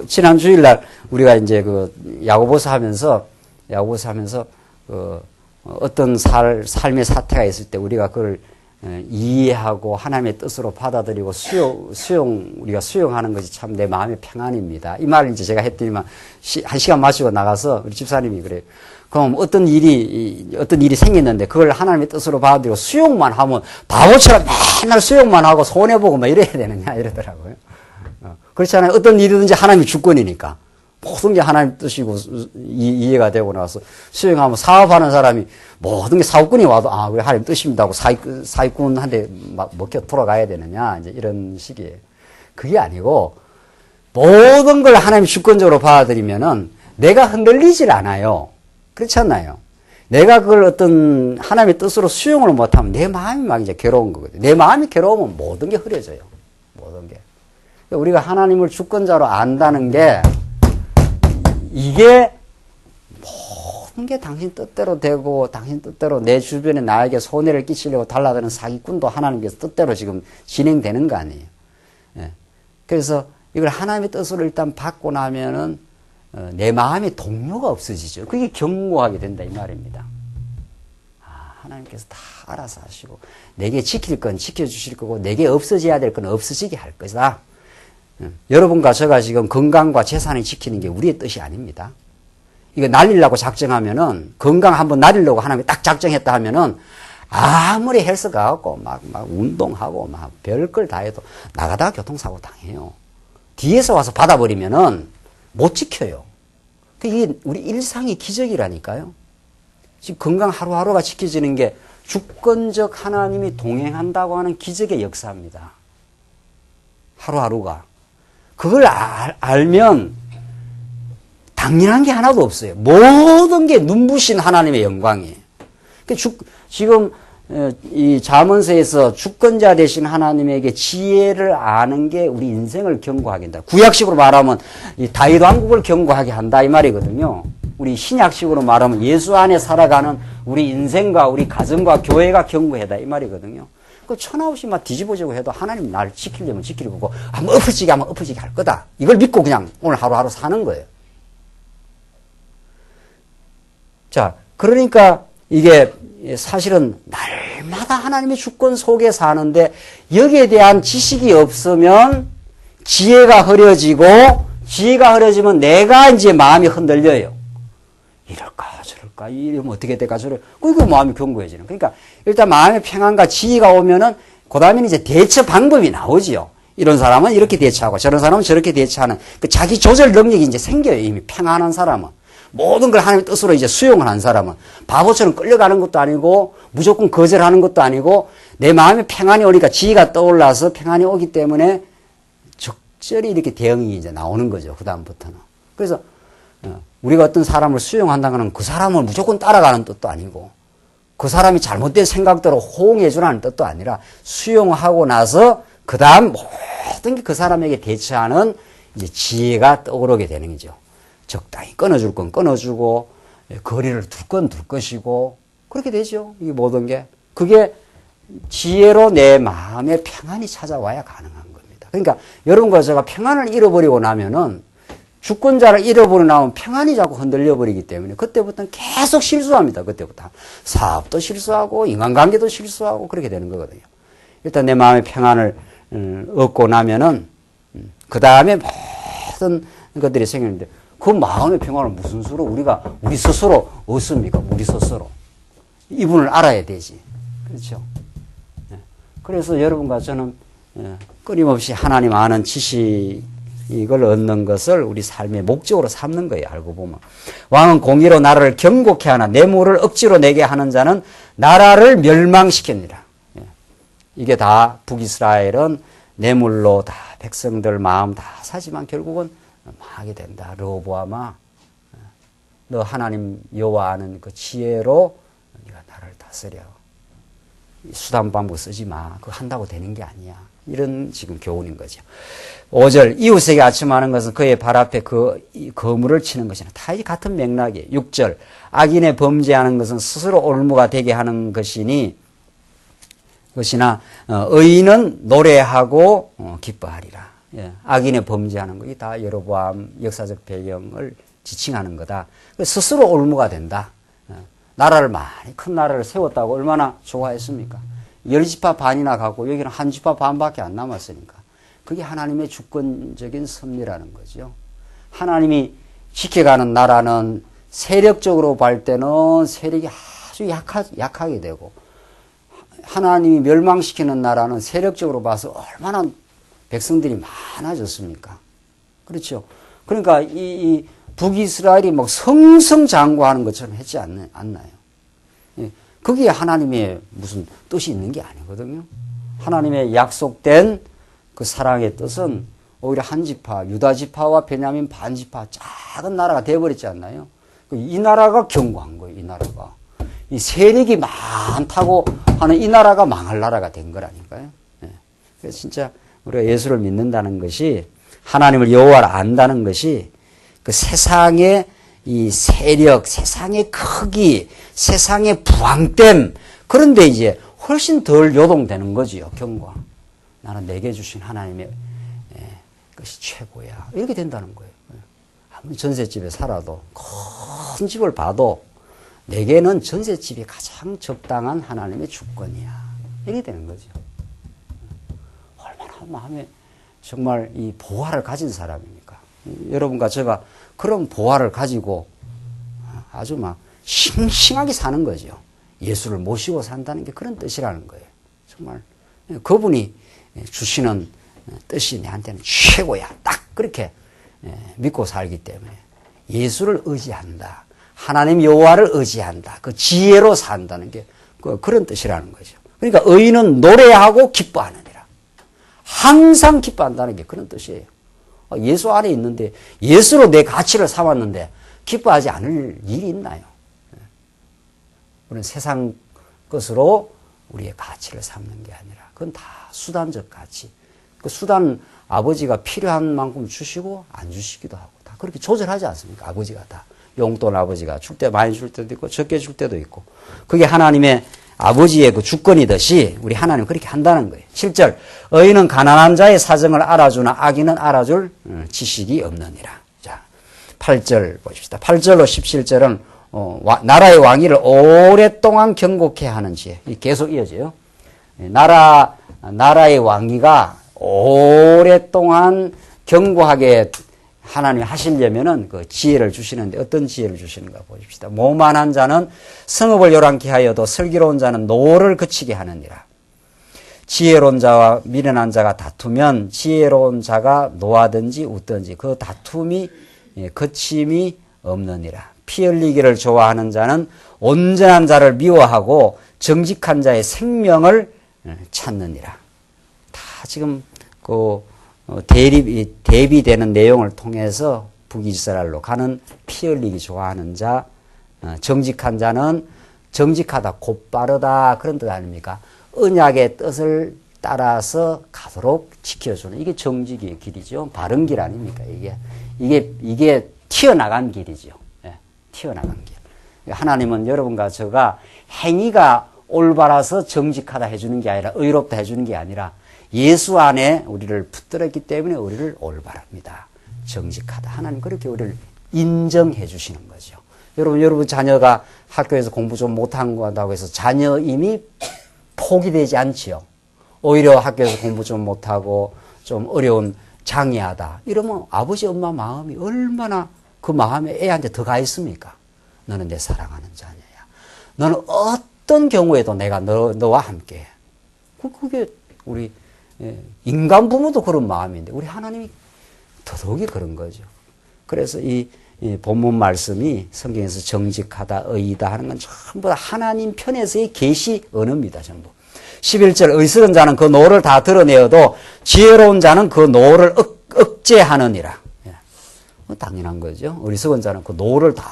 지난 주일날 우리가 이제 그 야고보서 하면서 어떤 삶의 사태가 있을 때 우리가 그걸 이해하고 하나님의 뜻으로 받아들이고 우리가 수용하는 것이 참 내 마음의 평안입니다. 이 말을 이제 제가 했더니만 한 시간 마치고 나가서 우리 집사님이 그래요. 그럼 어떤 일이 생겼는데 그걸 하나님의 뜻으로 받아들이고 수용만 하면 바보처럼 맨날 수용만 하고 손해보고 막 이래야 되느냐 이러더라고요. 그렇잖아요. 어떤 일이든지 하나님의 주권이니까. 모든 게 하나님 뜻이고 이해가 되고 나서 수행하면 사업하는 사람이 모든 게 사업꾼이 와도 아, 그래 하나님 뜻입니다 하고 사기꾼한테 막 먹혀 돌아가야 되느냐 이제 이런 식이에요. 그게 아니고 모든 걸 하나님 주권적으로 받아들이면은 내가 흔들리질 않아요. 그렇지 않나요? 내가 그걸 어떤 하나님의 뜻으로 수용을 못하면 내 마음이 막 이제 괴로운 거거든요. 내 마음이 괴로우면 모든 게 흐려져요. 모든 게. 우리가 하나님을 주권자로 안다는 게 이게 모든 게 당신 뜻대로 되고 당신 뜻대로 내 주변에 나에게 손해를 끼치려고 달라드는 사기꾼도 하나님께서 뜻대로 지금 진행되는 거 아니에요. 예. 그래서 이걸 하나님의 뜻으로 일단 받고 나면은 내 마음의 동요가 없어지죠. 그게 견고하게 된다 이 말입니다. 아, 하나님께서 다 알아서 하시고 내게 지킬 건 지켜주실 거고 내게 없어져야 될 건 없어지게 할 것이다. 여러분과 제가 지금 건강과 재산을 지키는 게 우리의 뜻이 아닙니다. 이거 날리려고 작정하면은 건강 한번 날리려고 하나님이 딱 작정했다 하면은 아무리 헬스 가갖고 막 운동하고 막 별걸 다 해도 나가다가 교통사고 당해요. 뒤에서 와서 받아버리면은 못 지켜요. 이게 우리 일상의 기적이라니까요. 지금 건강 하루하루가 지켜지는 게 주권적 하나님이 동행한다고 하는 기적의 역사입니다. 하루하루가. 그걸 알면 당연한 게 하나도 없어요. 모든 게 눈부신 하나님의 영광이에요. 지금 이 잠언서에서 주권자 되신 하나님에게 지혜를 아는 게 우리 인생을 견고하게 한다. 구약식으로 말하면 이 다윗 왕국을 견고하게 한다 이 말이거든요. 우리 신약식으로 말하면 예수 안에 살아가는 우리 인생과 우리 가정과 교회가 견고하다 이 말이거든요. 그 천하 없이 막 뒤집어지고 해도 하나님 날 지키려면 지킬 거고 한번 엎어지게 하면 엎어지게 할 거다. 이걸 믿고 그냥 오늘 하루하루 사는 거예요. 자, 그러니까 이게 사실은 날마다 하나님의 주권 속에 사는데 여기에 대한 지식이 없으면 지혜가 흐려지고 지혜가 흐려지면 내가 이제 마음이 흔들려요. 이럴까 저럴까 이러면 어떻게 될까 저럴까 그리고 마음이 견고해지는. 그러니까 일단 마음의 평안과 지혜가 오면은 그 다음에는 이제 대처 방법이 나오지요. 이런 사람은 이렇게 대처하고 저런 사람은 저렇게 대처하는 그 자기 조절 능력이 이제 생겨요. 이미 평안한 사람은. 모든 걸 하나님의 뜻으로 이제 수용을 한 사람은 바보처럼 끌려가는 것도 아니고 무조건 거절하는 것도 아니고 내 마음에 평안이 오니까 지혜가 떠올라서 평안이 오기 때문에 적절히 이렇게 대응이 이제 나오는 거죠. 그다음부터는. 그래서 우리가 어떤 사람을 수용한다는 건 그 사람을 무조건 따라가는 뜻도 아니고 그 사람이 잘못된 생각대로 호응해 주라는 뜻도 아니라 수용하고 나서 그 다음 모든 게 그 사람에게 대처하는 이제 지혜가 떠오르게 되는 거죠. 적당히 끊어줄 건 끊어주고 거리를 둘 건 둘 것이고 그렇게 되죠. 이 모든 게. 그게 지혜로 내 마음에 평안이 찾아와야 가능한 겁니다. 그러니까 여러분과 제가 평안을 잃어버리고 나면은 주권자를 잃어버리고 나면 평안이 자꾸 흔들려 버리기 때문에 그때부터는 계속 실수합니다. 그때부터. 사업도 실수하고 인간관계도 실수하고 그렇게 되는 거거든요. 일단 내 마음의 평안을 얻고 나면은 그 다음에 모든 것들이 생기는데 그 마음의 평안을 무슨 수로 우리 스스로 얻습니까? 우리 스스로. 이분을 알아야 되지. 그렇죠? 그래서 여러분과 저는 끊임없이 하나님 아는 지식을 얻는 것을 우리 삶의 목적으로 삼는 거예요. 알고 보면. 왕은 공의로 나라를 경고케 하나 뇌물을 억지로 내게 하는 자는 나라를 멸망시킵니다. 이게 다 북이스라엘은 뇌물로 다 백성들 마음 다 사지만 결국은 망하게 된다. 르호보암아, 너 하나님 여호와 아는 그 지혜로 네가 나라를 다스려. 수단 방법 쓰지 마. 그거 한다고 되는 게 아니야. 이런 지금 교훈인 거죠. 5절 이웃에게 아첨하는 것은 그의 발 앞에 그 거물을 치는 것이나 다 이 같은 맥락이에요. 6절 악인의 범죄하는 것은 스스로 올무가 되게 하는 것이나 의인은 노래하고 기뻐하리라. 예, 악인의 범죄하는 것이 다 여로보암 역사적 배경을 지칭하는 거다. 스스로 올무가 된다. 나라를 많이 큰 나라를 세웠다고 얼마나 좋아했습니까? 10지파 반이나 갖고 여기는 한 지파 반밖에 안 남았으니까. 그게 하나님의 주권적인 섭리라는 거죠. 하나님이 지켜가는 나라는 세력적으로 볼 때는 세력이 아주 약하게 되고 하나님이 멸망시키는 나라는 세력적으로 봐서 얼마나 백성들이 많아졌습니까? 그렇죠. 그러니까 이 북이스라엘이 막 성성장구하는 것처럼 했지 않나요? 예, 거기에 하나님의 무슨 뜻이 있는 게 아니거든요. 하나님의 약속된 그 사랑의 뜻은 오히려 한 지파, 유다 지파와 베냐민 반 지파 작은 나라가 되어버렸지 않나요? 이 나라가 견고한 거예요. 이 나라가. 이 세력이 많다고 하는 이 나라가 망할 나라가 된 거라니까요. 예. 그래서 진짜 우리가 예수를 믿는다는 것이 하나님을 여호와를 안다는 것이 그 세상의 이 세력, 세상의 크기, 세상의 부황됨 그런데 이제 훨씬 덜 요동되는 거지요. 경과. 나는 내게 주신 하나님의 것이 최고야. 이렇게 된다는 거예요. 아무리 전셋집에 살아도 큰 집을 봐도 내게는 전셋집이 가장 적당한 하나님의 주권이야. 이렇게 되는 거죠. 얼마나 마음에 정말 이 보화를 가진 사람입니까? 여러분과 제가 그런 보화를 가지고 아주 막 싱싱하게 사는 거죠. 예수를 모시고 산다는 게 그런 뜻이라는 거예요. 정말 그분이 주시는 뜻이 내한테는 최고야. 딱 그렇게 믿고 살기 때문에 예수를 의지한다. 하나님 여호와를 의지한다. 그 지혜로 산다는 게 그런 뜻이라는 거죠. 그러니까 의인은 노래하고 기뻐하느니라. 항상 기뻐한다는 게 그런 뜻이에요. 예수 안에 있는데 예수로 내 가치를 삼았는데 기뻐하지 않을 일이 있나요? 우리는 세상 것으로 우리의 가치를 삼는 게 아니라 그건 다 수단적 가치. 그 수단 아버지가 필요한 만큼 주시고 안 주시기도 하고 다 그렇게 조절하지 않습니까? 아버지가 다. 용돈 아버지가 줄 때 많이 줄 때도 있고 적게 줄 때도 있고 그게 하나님의 아버지의 그 주권이듯이 우리 하나님은 그렇게 한다는 거예요. 7절 의인은 가난한 자의 사정을 알아주나 악인은 알아줄 지식이 없느니라. 자, 8절 보십시다. 8절로 17절은 나라의 왕위를 오랫동안 경고케 하는 지혜. 계속 이어져요. 나라의 왕위가 오랫동안 견고하게 하나님이 하시려면은 그 지혜를 주시는데 어떤 지혜를 주시는가 보십시다. 모만한 자는 성읍을 요란케 하여도 슬기로운 자는 노를 그치게 하느니라. 지혜로운 자와 미련한 자가 다투면 지혜로운 자가 노하든지 웃든지 그 다툼이 그침이 없느니라. 피 흘리기를 좋아하는 자는 온전한 자를 미워하고 정직한 자의 생명을 찾느니라. 다 지금 대비되는 내용을 통해서 북이스라엘로 가는 피 흘리기 좋아하는 자, 정직한 자는 정직하다, 곧바르다 그런 뜻 아닙니까? 언약의 뜻을 따라서 가도록 지켜주는 이게 정직의 길이죠. 바른 길 아닙니까? 이게 튀어나간 길이죠. 예, 튀어나간 길. 하나님은 여러분과 저가 행위가 올바라서 정직하다 해주는 게 아니라 의롭다 해주는 게 아니라 예수 안에 우리를 붙들었기 때문에 우리를 올바랍니다. 정직하다. 하나님 그렇게 우리를 인정해 주시는 거죠. 여러분 자녀가 학교에서 공부 좀 못한 거다고 해서 자녀임이 포기되지 않지요. 오히려 학교에서 공부 좀 못하고 좀 어려운 장애하다. 이러면 아버지 엄마 마음이 얼마나 그 마음에 애한테 더 가 있습니까? 너는 내 사랑하는 자녀야. 너는 어떤 경우에도 내가 너와 함께 해. 그게 우리 인간 부모도 그런 마음인데 우리 하나님이 더더욱이 그런 거죠. 그래서 이 본문 말씀이 성경에서 정직하다, 의이다 하는 건 전부 다 하나님 편에서의 계시 언어입니다. 전부. 11절 의스러운 자는 그 노를 다 드러내어도 지혜로운 자는 그 노를 억제하느니라. 당연한 거죠. 어리석은 자는 그 노를 다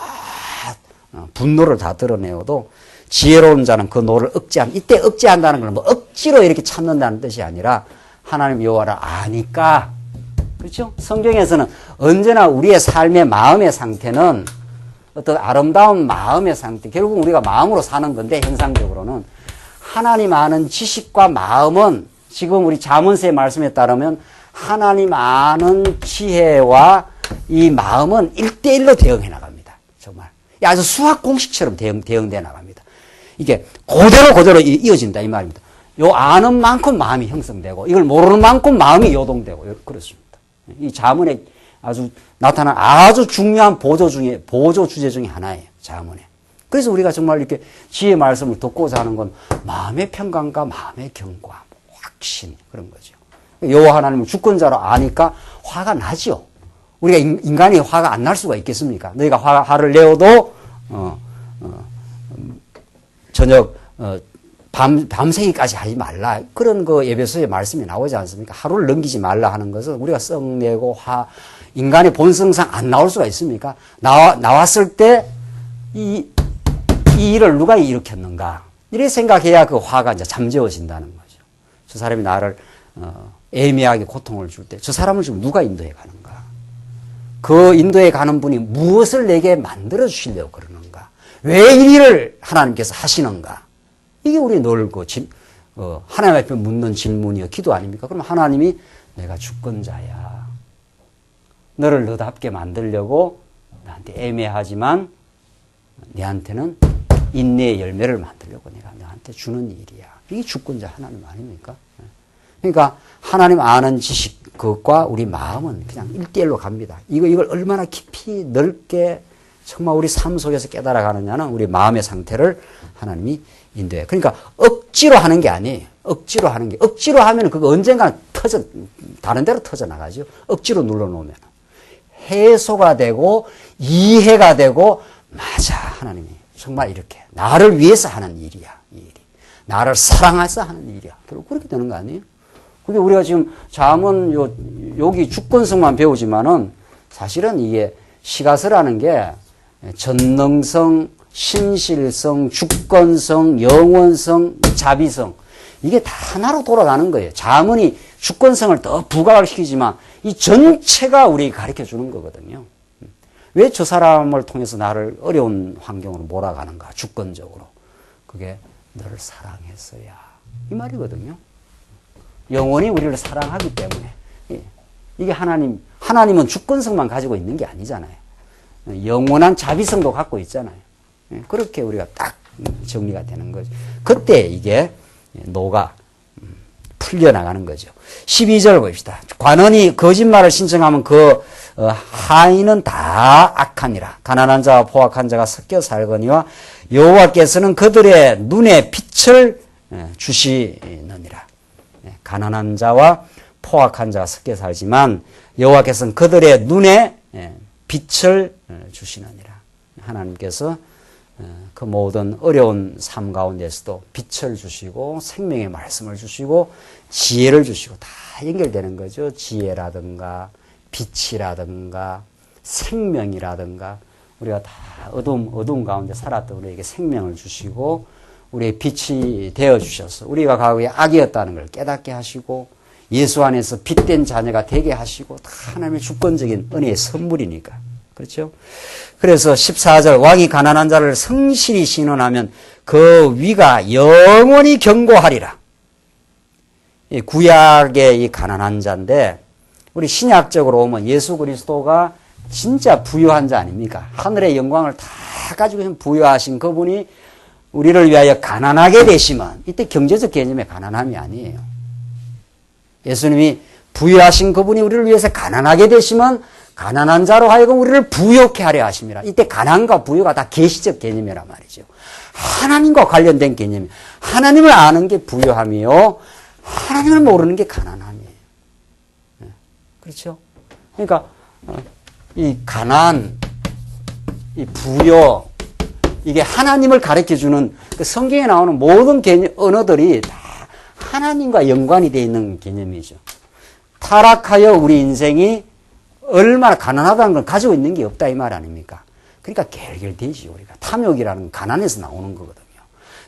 분노를 다 드러내어도 지혜로운 자는 그 노를 억제한 이때 억제한다는 건 뭐 억지로 이렇게 참는다는 뜻이 아니라 하나님 여호와를 아니까 그렇죠? 성경에서는 언제나 우리의 삶의 마음의 상태는 어떤 아름다운 마음의 상태 결국 우리가 마음으로 사는 건데 현상적으로는 하나님 아는 지식과 마음은 지금 우리 잠언서의 말씀에 따르면 하나님 아는 지혜와 이 마음은 1대1로 대응해 나갑니다. 정말 아주 수학 공식처럼 대응돼 나갑니다. 이게 그대로 이어진다 이 말입니다. 요 아는 만큼 마음이 형성되고 이걸 모르는 만큼 마음이 요동되고 그렇습니다. 이 잠언에 아주 나타난 아주 중요한 보조 주제 중에 하나예요. 잠언에. 그래서 우리가 정말 이렇게 지혜의 말씀을 듣고자 하는 건 마음의 평강과 마음의 견고함, 확신 그런 거죠. 여호와 하나님을 주권자로 아니까 화가 나죠. 우리가 인간이 화가 안 날 수가 있겠습니까? 너희가 화를 내어도 저녁 밤새기까지 하지 말라. 그런 그 에베소의 말씀이 나오지 않습니까? 하루를 넘기지 말라 하는 것은 우리가 썩내고 인간의 본성상 안 나올 수가 있습니까? 나왔을 때 이 일을 누가 일으켰는가? 이렇게 생각해야 그 화가 이제 잠재워진다는 거죠. 저 사람이 나를 애매하게 고통을 줄 때 저 사람을 지금 누가 인도해 가는가? 그 인도해 가는 분이 무엇을 내게 만들어 주시려고 그러는가? 왜 이 일을 하나님께서 하시는가? 이게 우리 늘 하나님 앞에 묻는 질문이요 기도 아닙니까? 그럼 하나님이 내가 주권자야. 너를 너답게 만들려고 나한테 애매하지만 내한테는 인내의 열매를 만들려고 내가 너한테 주는 일이야. 이게 주권자 하나님 아닙니까? 그러니까 하나님 아는 지식 그것과 우리 마음은 그냥 1대1로 갑니다. 이걸 얼마나 깊이 넓게 정말 우리 삶 속에서 깨달아가느냐는 우리 마음의 상태를 하나님이 인도해요. 그러니까 억지로 하는 게 아니에요. 억지로 하면 그거 언젠가 다른 데로 터져 나가죠. 억지로 눌러놓으면. 해소가 되고 이해가 되고 맞아 하나님이 정말 이렇게 나를 위해서 하는 일이야. 이 일이. 나를 사랑해서 하는 일이야. 결국 그렇게 되는 거 아니에요? 근데 우리가 지금 잠언 여기 주권성만 배우지만은 사실은 이게 시가서라는 게 전능성, 신실성, 주권성, 영원성, 자비성 이게 다 하나로 돌아가는 거예요. 잠언이 주권성을 더 부각을 시키지만 이 전체가 우리에게 가르쳐 주는 거거든요. 왜 저 사람을 통해서 나를 어려운 환경으로 몰아가는가? 주권적으로. 그게 너를 사랑했어야. 이 말이거든요. 영원히 우리를 사랑하기 때문에. 이게 하나님은 주권성만 가지고 있는 게 아니잖아요. 영원한 자비성도 갖고 있잖아요. 그렇게 우리가 딱 정리가 되는 거죠. 그때 이게 노가 풀려나가는 거죠. 12절 봅시다. 관원이 거짓말을 신청하면 그 하인은 다 악하니라. 가난한 자와 포악한 자가 섞여 살거니와 여호와께서는 그들의 눈에 빛을 주시느니라. 가난한 자와 포악한 자가 섞여 살지만 여호와께서는 그들의 눈에 빛을 주시느니라. 하나님께서 그 모든 어려운 삶 가운데서도 빛을 주시고 생명의 말씀을 주시고 지혜를 주시고 다 연결되는 거죠. 지혜라든가 빛이라든가 생명이라든가 우리가 다 어두움 가운데 살았던 우리에게 생명을 주시고 우리의 빛이 되어주셔서 우리가 과거에 악이었다는 걸 깨닫게 하시고 예수 안에서 빛된 자녀가 되게 하시고 다 하나님의 주권적인 은혜의 선물이니까. 그렇죠? 그래서 14절 왕이 가난한 자를 성실히 신원하면 그 위가 영원히 견고하리라. 이 구약의 이 가난한 자인데 우리 신약적으로 오면 예수 그리스도가 진짜 부유한 자 아닙니까? 하늘의 영광을 다 가지고 부유하신 그분이 우리를 위하여 가난하게 되시면 이때 경제적 개념의 가난함이 아니에요. 예수님이 부유하신 그분이 우리를 위해서 가난하게 되시면 가난한 자로 하여금 우리를 부유케 하려 하십니다. 이때 가난과 부유가 다 계시적 개념이란 말이죠. 하나님과 관련된 개념이 하나님을 아는 게 부유함이요. 하나님을 모르는 게 가난함이에요. 그렇죠? 그러니까 이 가난, 이 부유 이게 하나님을 가르쳐주는 그 성경에 나오는 모든 개념, 언어들이 다 하나님과 연관이 되어 있는 개념이죠. 타락하여 우리 인생이 얼마나 가난하다는 걸 가지고 있는 게 없다 이 말 아닙니까? 그러니까 결결되지 우리가. 탐욕이라는 건 가난에서 나오는 거거든요.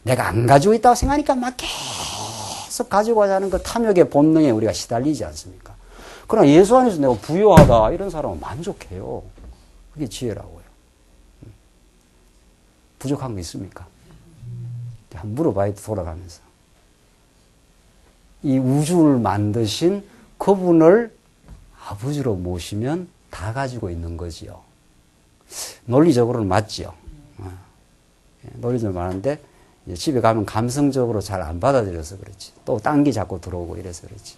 내가 안 가지고 있다고 생각하니까 막 계속 가지고 가자는 그 탐욕의 본능에 우리가 시달리지 않습니까? 그러나 예수 안에서 내가 부유하다 이런 사람은 만족해요. 그게 지혜라고요. 부족한 거 있습니까? 한번 물어봐야 돌아가면서. 이 우주를 만드신 그분을 아버지로 모시면 다 가지고 있는 거지요. 논리적으로는 맞지요. 논리적으로 맞는데 집에 가면 감성적으로 잘 안 받아들여서 그렇지. 또 딴 게 자꾸 들어오고 이래서 그렇지.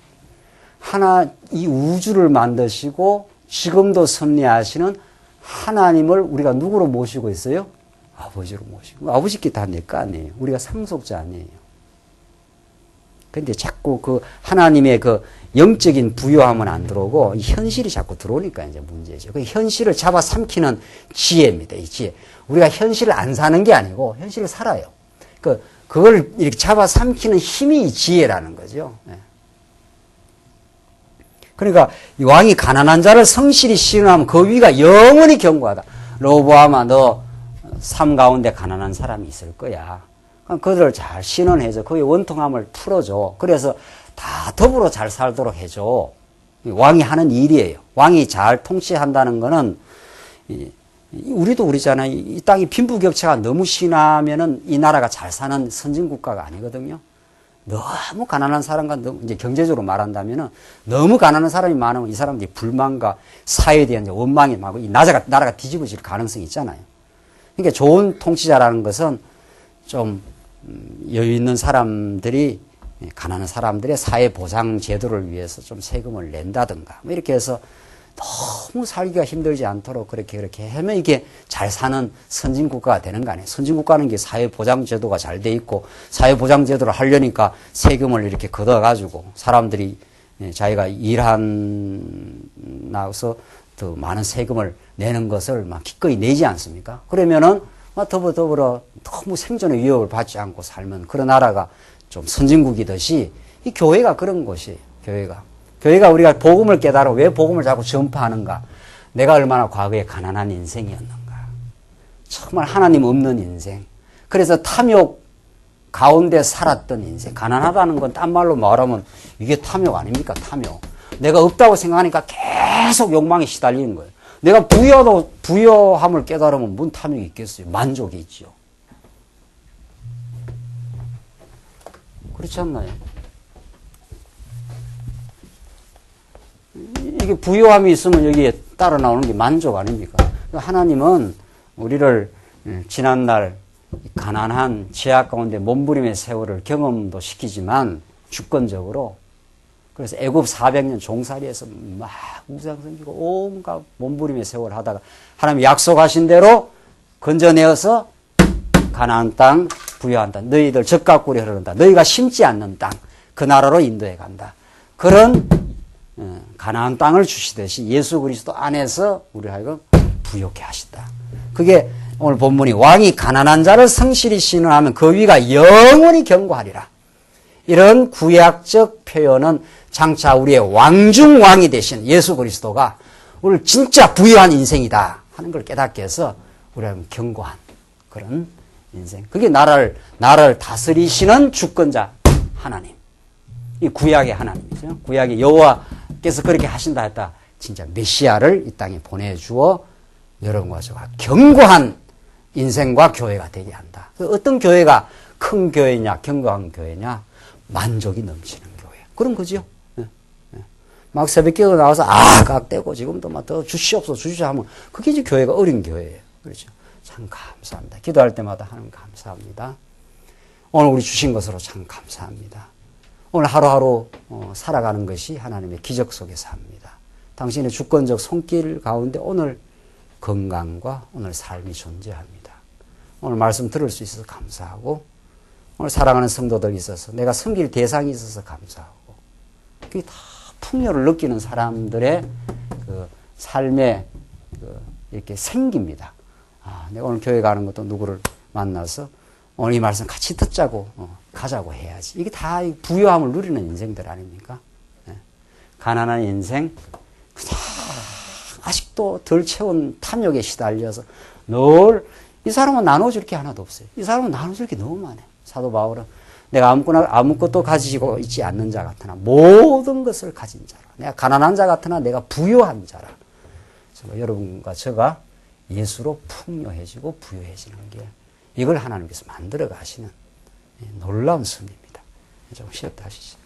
이 우주를 만드시고 지금도 섭리하시는 하나님을 우리가 누구로 모시고 있어요? 아버지로 모시고. 아버지께 다 내 거 아니에요. 우리가 상속자 아니에요. 근데 자꾸 그 하나님의 그 영적인 부요함은 안 들어오고 이 현실이 자꾸 들어오니까 이제 문제죠. 그 현실을 잡아 삼키는 지혜입니다. 이 지혜. 우리가 현실을 안 사는 게 아니고 현실을 살아요. 그걸 이렇게 잡아 삼키는 힘이 이 지혜라는 거죠. 그러니까 이 왕이 가난한 자를 성실히 신원하면 그 위가 영원히 견고하다. 로보암아, 너 삶 가운데 가난한 사람이 있을 거야. 그들을 잘 신원해줘. 그의 원통함을 풀어줘. 그래서 다 더불어 잘 살도록 해줘. 왕이 하는 일이에요. 왕이 잘 통치한다는 거는 우리도 우리잖아요. 이 땅이 빈부격차가 너무 심하면은 이 나라가 잘 사는 선진국가가 아니거든요. 너무 가난한 사람과 이제 경제적으로 말한다면은 너무 가난한 사람이 많으면 이 사람들이 불만과 사회에 대한 원망이 많고 이 나라가 뒤집어질 가능성이 있잖아요. 그러니까 좋은 통치자라는 것은 좀 여유 있는 사람들이 가난한 사람들의 사회 보장 제도를 위해서 좀 세금을 낸다든가 뭐 이렇게 해서 너무 살기가 힘들지 않도록 그렇게 하면 이게 잘 사는 선진국가가 되는 거 아니에요. 선진국가는 게 사회보장제도가 잘 돼 있고 사회보장제도를 하려니까 세금을 이렇게 걷어가지고 사람들이 자기가 일하나서 더 많은 세금을 내는 것을 막 기꺼이 내지 않습니까? 그러면은 더불어 너무 생존의 위협을 받지 않고 살면 그런 나라가 좀 선진국이듯이 이 교회가 그런 곳이에요. 교회가 우리가 복음을 깨달아 왜 복음을 자꾸 전파하는가? 내가 얼마나 과거에 가난한 인생이었는가? 정말 하나님 없는 인생. 그래서 탐욕 가운데 살았던 인생. 가난하다는 건 딴 말로 말하면 이게 탐욕 아닙니까? 탐욕. 내가 없다고 생각하니까 계속 욕망에 시달리는 거예요. 내가 부여함을 깨달으면 뭔 탐욕이 있겠어요? 만족이 있죠. 그렇지 않나요? 이게 부요함이 있으면 여기에 따라 나오는 게 만족 아닙니까? 하나님은 우리를 지난날 가난한 죄악 가운데 몸부림의 세월을 경험도 시키지만 주권적으로 그래서 애굽 400년 종살이에서 막 우상 섬기고 온갖 몸부림의 세월을 하다가 하나님이 약속하신 대로 건져내어서 가나안 땅 부여한다. 너희들 젖과 꿀이 흐른다. 너희가 심지 않는 땅 그 나라로 인도해 간다. 그런 가나안 땅을 주시듯이 예수 그리스도 안에서 우리 하여금 부요케 하신다. 그게 오늘 본문이 왕이 가난한 자를 성실히 신원하면 그 위가 영원히 견고하리라. 이런 구약적 표현은 장차 우리의 왕중왕이 되신 예수 그리스도가 우리를 진짜 부유한 인생이다 하는 걸 깨닫게 해서 우리는 견고한 그런 인생. 그게 나라를 다스리시는 주권자 하나님. 이 구약의 하나님이죠. 구약의 여호와께서 그렇게 하신다 했다. 진짜 메시아를 이 땅에 보내주어 여러분과 저와 견고한 인생과 교회가 되게 한다. 어떤 교회가 큰 교회냐, 견고한 교회냐, 만족이 넘치는 교회. 그런 거죠. 막 새벽기도 나와서 깍대고 지금도 막 더 주시옵소서 하면 그게 이제 교회가 어린 교회예요. 그렇죠. 참 감사합니다. 기도할 때마다 하나님 감사합니다. 오늘 우리 주신 것으로 참 감사합니다. 오늘 하루하루 살아가는 것이 하나님의 기적 속에서 합니다. 당신의 주권적 손길 가운데 오늘 건강과 오늘 삶이 존재합니다. 오늘 말씀 들을 수 있어서 감사하고 오늘 사랑하는 성도들이 있어서 내가 섬길 대상이 있어서 감사하고 그게 다 풍요를 느끼는 사람들의 그 삶에 이렇게 생깁니다. 내가 오늘 교회 가는 것도 누구를 만나서 오늘 이 말씀 같이 듣자고 가자고 해야지. 이게 다 부유함을 누리는 인생들 아닙니까? 가난한 인생, 아직도 덜 채운 탐욕에 시달려서 늘 이 사람은 나눠줄 게 하나도 없어요. 이 사람은 나눠줄 게 너무 많아요. 사도 바울은 내가 아무것도 가지고 있지 않는 자 같으나 모든 것을 가진 자라. 내가 가난한 자 같으나 내가 부유한 자라. 여러분과 제가 예수로 풍요해지고 부유해지는 게 이걸 하나님께서 만들어 가시는 놀라운 섭리입니다. 좀 쉬었다 하시죠.